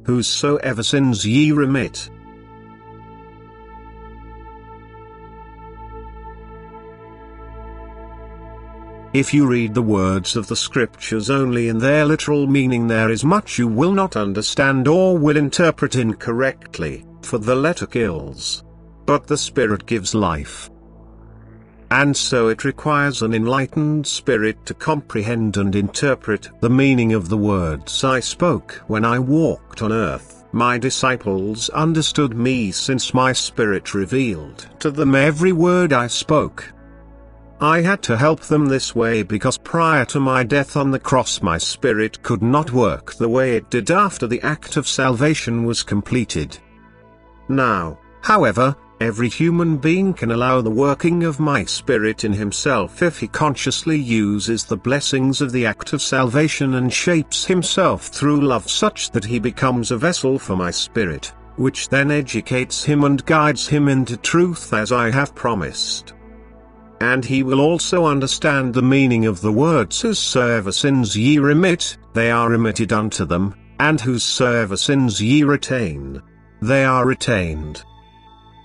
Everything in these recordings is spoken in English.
whosesoever sins ye remit. If you read the words of the scriptures only in their literal meaning, there is much you will not understand or will interpret incorrectly, for the letter kills, but the spirit gives life. And so it requires an enlightened spirit to comprehend and interpret the meaning of the words I spoke when I walked on earth. My disciples understood me since my spirit revealed to them every word I spoke. I had to help them this way because prior to my death on the cross my spirit could not work the way it did after the act of salvation was completed. Now, however, every human being can allow the working of my spirit in himself if he consciously uses the blessings of the act of salvation and shapes himself through love such that he becomes a vessel for my spirit, which then educates him and guides him into truth as I have promised. And he will also understand the meaning of the words whosesoever sins ye remit, they are remitted unto them, and whosesoever sins ye retain, they are retained.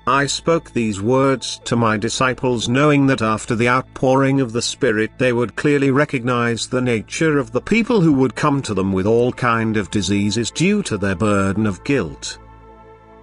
I spoke these words to my disciples knowing that after the outpouring of the Spirit they would clearly recognize the nature of the people who would come to them with all kind of diseases due to their burden of guilt.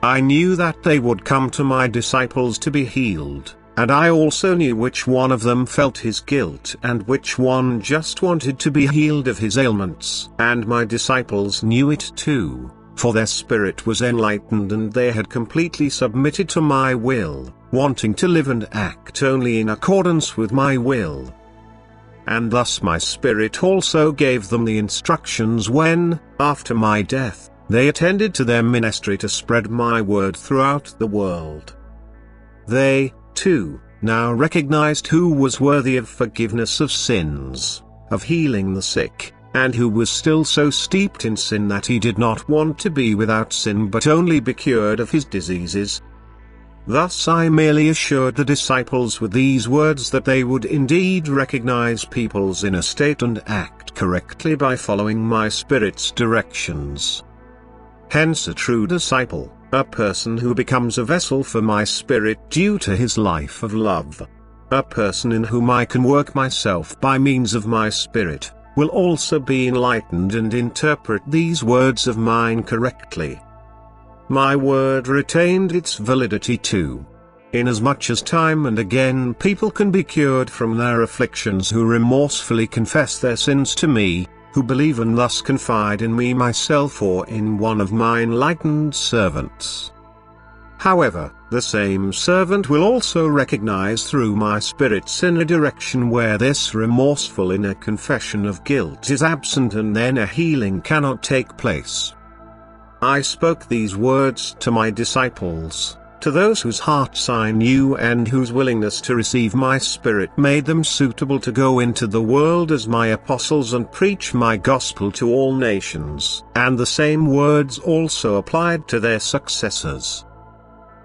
I knew that they would come to my disciples to be healed. And I also knew which one of them felt his guilt and which one just wanted to be healed of his ailments. And my disciples knew it too, for their spirit was enlightened and they had completely submitted to my will, wanting to live and act only in accordance with my will. And thus my spirit also gave them the instructions when, after my death, they attended to their ministry to spread my word throughout the world. They, too, now recognized who was worthy of forgiveness of sins, of healing the sick, and who was still so steeped in sin that he did not want to be without sin but only be cured of his diseases. Thus I merely assured the disciples with these words that they would indeed recognize people's inner state and act correctly by following my spirit's directions. Hence a true disciple, a person who becomes a vessel for my spirit due to his life of love, a person in whom I can work myself by means of my spirit, will also be enlightened and interpret these words of mine correctly. My word retained its validity too. Inasmuch as time and again people can be cured from their afflictions who remorsefully confess their sins to me, who believe and thus confide in me myself or in one of my enlightened servants. However, the same servant will also recognize through my spirit's inner direction where this remorseful inner confession of guilt is absent and then a healing cannot take place. I spoke these words to my disciples, to those whose hearts I knew and whose willingness to receive my spirit made them suitable to go into the world as my apostles and preach my gospel to all nations, and the same words also applied to their successors.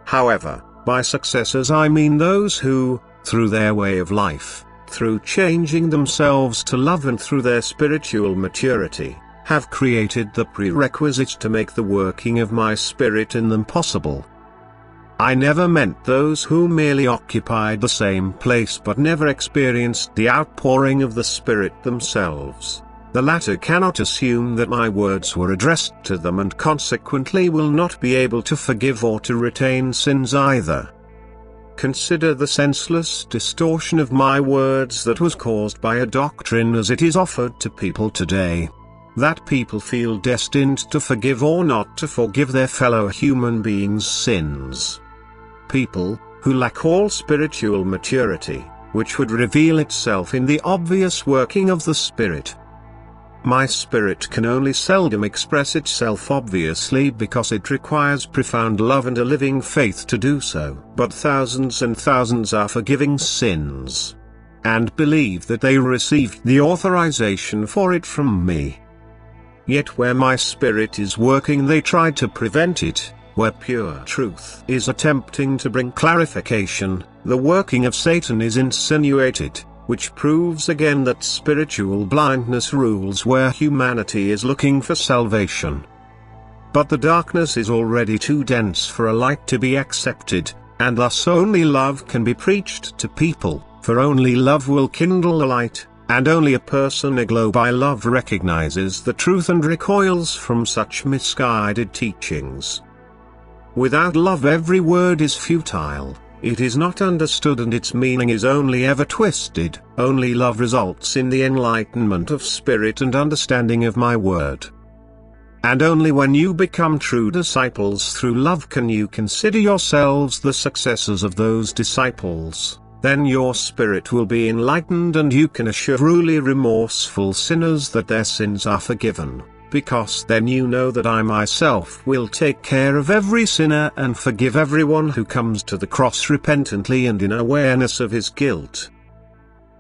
However, by successors I mean those who, through their way of life, through changing themselves to love and through their spiritual maturity, have created the prerequisites to make the working of my spirit in them possible. I never meant those who merely occupied the same place but never experienced the outpouring of the Spirit themselves. The latter cannot assume that my words were addressed to them and consequently will not be able to forgive or to retain sins either. Consider the senseless distortion of my words that was caused by a doctrine as it is offered to people today. That people feel destined to forgive or not to forgive their fellow human beings' sins. People, who lack all spiritual maturity, which would reveal itself in the obvious working of the Spirit. My spirit can only seldom express itself obviously because it requires profound love and a living faith to do so, but thousands and thousands are forgiving sins, and believe that they received the authorization for it from me. Yet where my spirit is working they try to prevent it. Where pure truth is attempting to bring clarification, the working of Satan is insinuated, which proves again that spiritual blindness rules where humanity is looking for salvation. But the darkness is already too dense for a light to be accepted, and thus only love can be preached to people, for only love will kindle a light, and only a person aglow by love recognizes the truth and recoils from such misguided teachings. Without love every word is futile, it is not understood and its meaning is only ever twisted. Only love results in the enlightenment of spirit and understanding of my word. And only when you become true disciples through love can you consider yourselves the successors of those disciples. Then your spirit will be enlightened and you can assure truly remorseful sinners that their sins are forgiven, because then you know that I myself will take care of every sinner and forgive everyone who comes to the cross repentantly and in awareness of his guilt.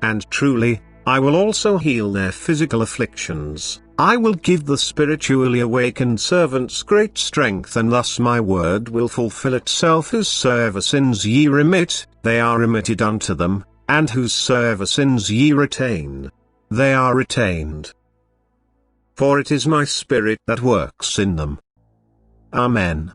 And truly, I will also heal their physical afflictions. I will give the spiritually awakened servants great strength, and thus my word will fulfill itself. Whosoever sins ye remit, they are remitted unto them, and whosoever sins ye retain, they are retained. For it is my spirit that works in them. Amen.